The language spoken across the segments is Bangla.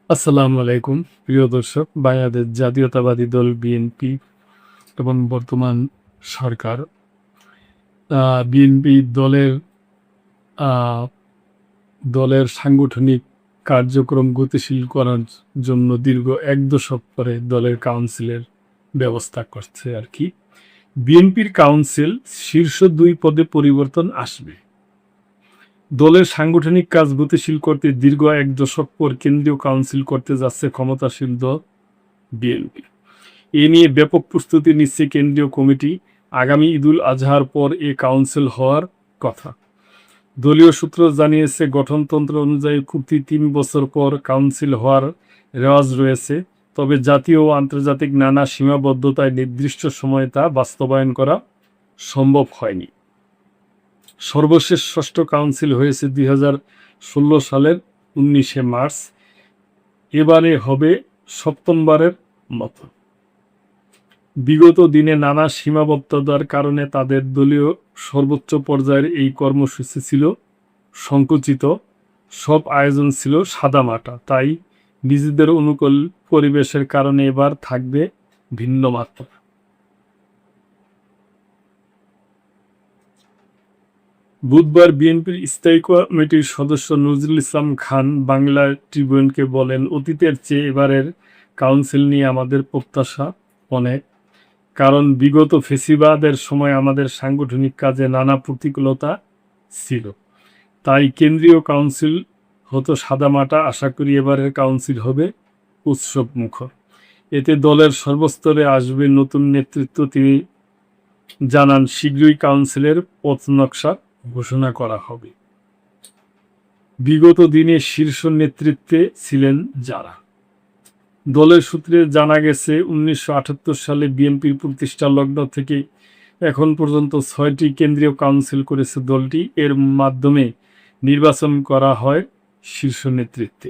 আসসালামু আলাইকুম প্রিয় দর্শক। বাংলাদেশ জাতীয়তাবাদী দল বিএনপি এবং বর্তমান সরকার বিএনপি আহ, দলের সাংগঠনিক কার্যক্রম গতিশীল করার জন্য দীর্ঘ 1 দশক পরে দলের কাউন্সিলের ব্যবস্থা করছে আর কি। বিএনপির কাউন্সিল শীর্ষ 2 পদে পরিবর্তন আসবে। দলের সাংগঠনিক কাজ গতিশীল করতে দীর্ঘ 1 দশক পর কেন্দ্রীয় কাউন্সিল করতে যাচ্ছে ক্ষমতাসীন দল বিএনপি। এ নিয়ে ব্যাপক প্রস্তুতি নিচ্ছে কেন্দ্রীয় কমিটি। আগামী ঈদুল আজহার পর এ কাউন্সিল হওয়ার কথা। দলীয় সূত্র জানিয়েছে, গঠনতন্ত্র অনুযায়ী প্রতি 3 বছর পর কাউন্সিল হওয়ার রেওয়াজ রয়েছে, তবে জাতীয় ও আন্তর্জাতিক নানা সীমাবদ্ধতায় নির্দিষ্ট সময়ে তা বাস্তবায়ন করা সম্ভব হয়নি। সর্বশেষ ষষ্ঠ কাউন্সিল হয়েছে 2016 সালের 19শে মার্চ। এবারে হবে সপ্তমবারের মতো। বিগত দিনে নানা সীমাবদ্ধতার কারণে তাদের দলীয় সর্বোচ্চ পর্যায়ের এই কর্মসূচি ছিল সংকুচিত, সব আয়োজন ছিল সাদামাটা। তাই নিজেদের অনুকূল পরিবেশের কারণে এবার থাকবে ভিন্ন মাত্রা। বুধবার বিএনপির স্থায়ী কমিটির সদস্য নজরুল ইসলাম খান বাংলা ট্রিবিউনকে বলেন, অতীতের চেয়ে এবারের কাউন্সিল নিয়ে আমাদের প্রত্যাশা অনেক। কারণ বিগত ফেসিবাদের সময় আমাদের সাংগঠনিক কাজে নানা প্রতিকূলতা ছিল। তাই কেন্দ্রীয় কাউন্সিল হতো সাদামাটা। আশা করি এবারের কাউন্সিল হবে উৎসবমুখর। এতে দলের সর্বস্তরে আসবে নতুন নেতৃত্ব। তিনি জানান, শীঘ্রই কাউন্সিলের পথনকশা ঘোষণা করা হবে। বিগত দিনে শীর্ষ নেতৃত্বে ছিলেন যারা। দলের সূত্রে জানা গেছে, 1978 সালে বিএনপির প্রতিষ্ঠা লগ্ন থেকে এখন পর্যন্ত 6টি কেন্দ্রীয় কাউন্সিল করেছে দলটি। এর মাধ্যমে নির্বাচন করা হয় শীর্ষ নেতৃত্বে।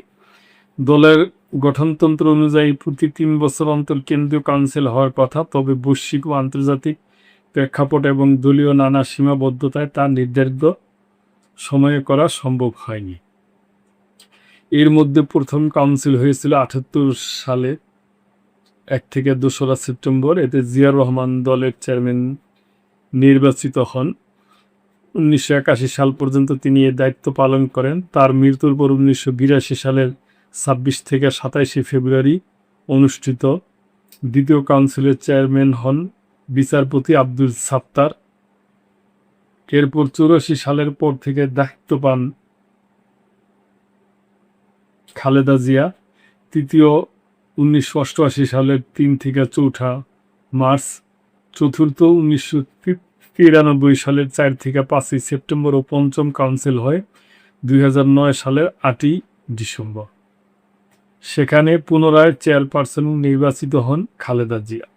দলের গঠনতন্ত্র অনুযায়ী প্রতি 3 বছর অন্তর কেন্দ্রীয় কাউন্সিল হওয়ার কথা, তবে বৈশ্বিক ও আন্তর্জাতিক প্রেক্ষাপট এবং দলীয় নানা সীমাবদ্ধতায় তা নির্ধারিত সময়ে করা সম্ভব হয়নি। এর মধ্যে প্রথম কাউন্সিল হয়েছিল 78 সালে 1 থেকে 2রা সেপ্টেম্বর। এতে জিয়াউর রহমান দলের চেয়ারম্যান নির্বাচিত হন। 1981 সাল পর্যন্ত তিনি এ দায়িত্ব পালন করেন। তার মৃত্যুর পর 1982 সালের 26 থেকে 27 ফেব্রুয়ারি অনুষ্ঠিত দ্বিতীয় কাউন্সিলের চেয়ারম্যান হন বিচারপতি আব্দুল সাত্তার। এরপর 84 সালের পর থেকে দায়িত্ব পান খালেদা জিয়া। তৃতীয় 1988 সালের 3 থেকে 4 মার্চ, চতুর্থ 1993 সালের 4 থেকে 5 সেপ্টেম্বর ও পঞ্চম কাউন্সিল হয় 2009 সালের 8 ডিসেম্বর। সেখানে পুনরায় চেয়ারপারসন নির্বাচিত হন খালেদা জিয়া।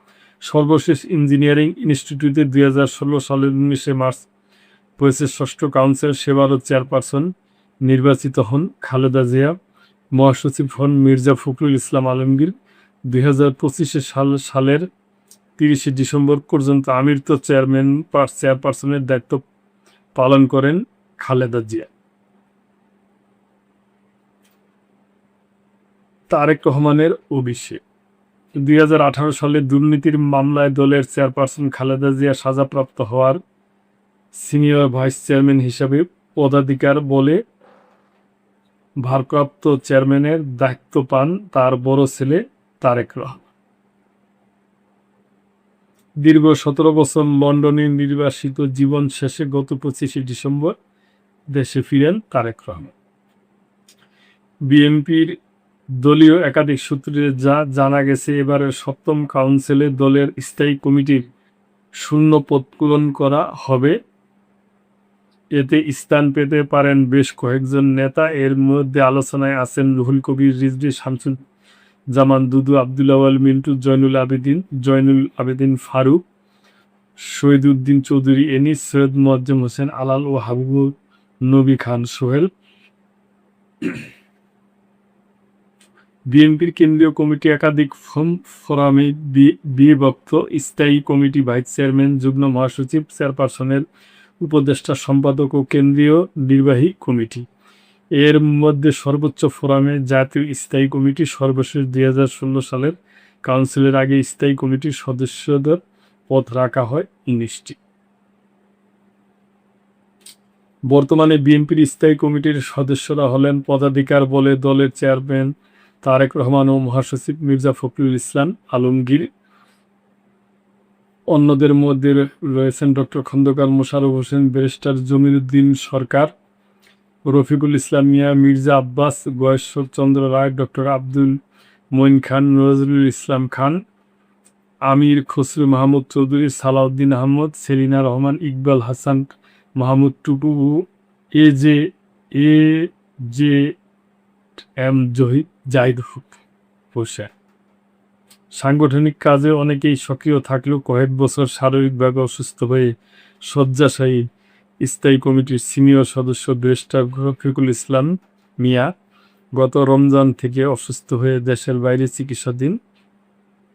সর্বশেষ ইঞ্জিনিয়ারিং ইনস্টিটিউটে 2016 সালের 19শে মার্চ হয়েছে ষষ্ঠ কাউন্সিল। সেবারও চেয়ারপারসন নির্বাচিত হন খালেদা জিয়া। মহাসচিব হন মির্জা ফখরুল ইসলাম আলমগীর। 2025 সালের 30 ডিসেম্বর পর্যন্ত আমৃত্যু চেয়ারপারসনের দায়িত্ব পালন করেন খালেদা জিয়া। তারেক রহমানের অভিষেক। 2018 সালে দুর্নীতির মামলায় দলের চেয়ারপারসন খালেদা জিয়া সাজাপ্রাপ্ত হওয়ার সিনিয়র ভাইস চেয়ারম্যান হিসাবে পদাধিকার বলে ভারপ্রাপ্ত চেয়ারম্যানের দায়িত্ব পান তার বড় ছেলে তারেক রহমান। দীর্ঘ 17 বছর লন্ডনে নির্বাসিত জীবন শেষে গত 25 ডিসেম্বর দেশে ফিরেন তারেক রহমান। বিএনপির দলীয় একাধিক সূত্রে যা জানা গেছে, এবারের সপ্তম কাউন্সিলে দলের স্থায়ী কমিটির শূন্য পদ পূরণ করা হবে। এতে স্থান পেতে পারেন বেশ কয়েকজন নেতা। এর মধ্যে আলোচনায় আছেন রুহুল কবির রিজভী, শামসুজ্জামান দুদু, আব্দুল আউয়াল মিন্টু, জয়নুল আবেদিন ফারুক, শহীদউদ্দিন চৌধুরী এনিস, সৈয়দ মোয়াজ্জেম হোসেন আলাল ও হাবিবুর নবী খান সোহেল। বিএনপির কেন্দ্রীয় কমিটি একাধিক ফোরামে বিভক্ত। স্থায়ী কমিটি ভাইস চেয়ারম্যান, যুগ্ম মহাসচিব, চেয়ারপারসনের উপদেষ্টা, সম্পাদক ও কেন্দ্রীয় নির্বাহী কমিটি। এর মধ্যে সর্বোচ্চ ফোরামে জাতীয় স্থায়ী কমিটি সর্বশেষ 2016 সালের কাউন্সিলের আগে স্থায়ী কমিটির সদস্যদের পদ রাখা হয় 19টি। বর্তমানে বিএনপির স্থায়ী কমিটির সদস্যরা হলেন পদাধিকার বলে দলের চেয়ারম্যান তারেক রহমান ও মহাসচিব মির্জা ফখরুল ইসলাম আলমগীর। অন্যদের মধ্যে রয়েছেন doctor Khandakar Mosharraf Hossain, barrister Jamiruddin Sarkar, Rafiqul Islam Mia, Mirza Abbas, Goyeshwar Chandra Roy, doctor Abdul Moyeen Khan, Nazrul Islam Khan, Amir Khasru Mahmud Chowdhury, Salahuddin Ahmed, Selina Rahman, Iqbal Hasan Mahmud Tutu, A J M Zahid Hossain. সাংগঠনিক কাজে অনেকেই সক্রিয় থাকলেও কয়েক বছর শারীরিকভাবে অসুস্থ হয়ে শয্যাশায়ী স্থায়ী কমিটির সিনিয়র সদস্য ব্যারিস্টার রফিকুল ইসলাম মিয়া গত রমজান থেকে অসুস্থ হয়ে দেশের বাইরে চিকিৎসাধীন।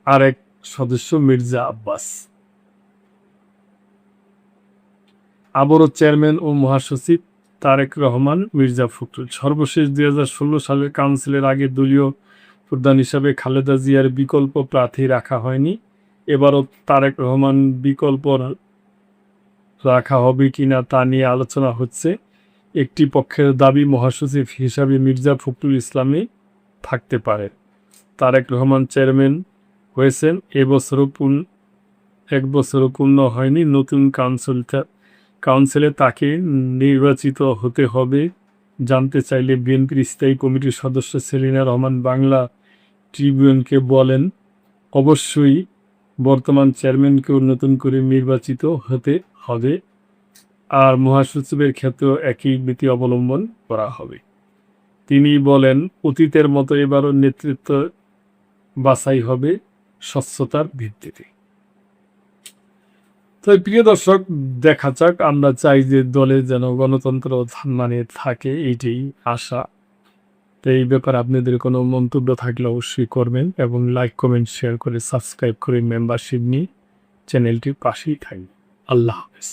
আরেক সদস্য মির্জা আব্বাস। আবারও চেয়ারম্যান ও মহাসচিব তারেক রহমান, মির্জা ফখরুল। সর্বশেষ 2016 সালের কাউন্সিলের আগে দলীয় প্রধান হিসাবে খালেদা জিয়ার বিকল্প প্রার্থী রাখা হয়নি। এবারও তারেক রহমান বিকল্প রাখা হবে কিনা তা নিয়ে আলোচনা হচ্ছে। একটি পক্ষের দাবি মহাসচিব হিসাবে মির্জা ফখরুল ইসলামই থাকতে পারে। তারেক রহমান চেয়ারম্যান হয়েছেন, এক বছরও পূর্ণ হয়নি। নতুন কাউন্সিলে তাকে নির্বাচিত হতে হবে। জানতে চাইলে বিএনপির স্থায়ী কমিটির সদস্য সেলিনা রহমান বাংলা ট্রিবিউনকে বলেন, অবশ্যই বর্তমান চেয়ারম্যানকেও নতুন করে নির্বাচিত হতে হবে, আর মহাসচিবের ক্ষেত্রেও একই নীতি অবলম্বন করা হবে। তিনি বলেন, অতীতের মতো এবারও নেতৃত্ব বাছাই হবে স্বচ্ছতার ভিত্তিতে। তো প্রিয় দর্শক, দেখা যাক। আমরা চাই যে দলে যেন গণতন্ত্র থাকে, এইটাই আশা। তো এই ব্যাপারে আপনাদের কোনো মন্তব্য থাকলে অবশ্যই করবেন এবং লাইক, কমেন্ট, শেয়ার করে সাবস্ক্রাইব করে মেম্বারশিপ নিয়ে চ্যানেলটির পাশেই থাকবেন। আল্লাহ হাফেজ।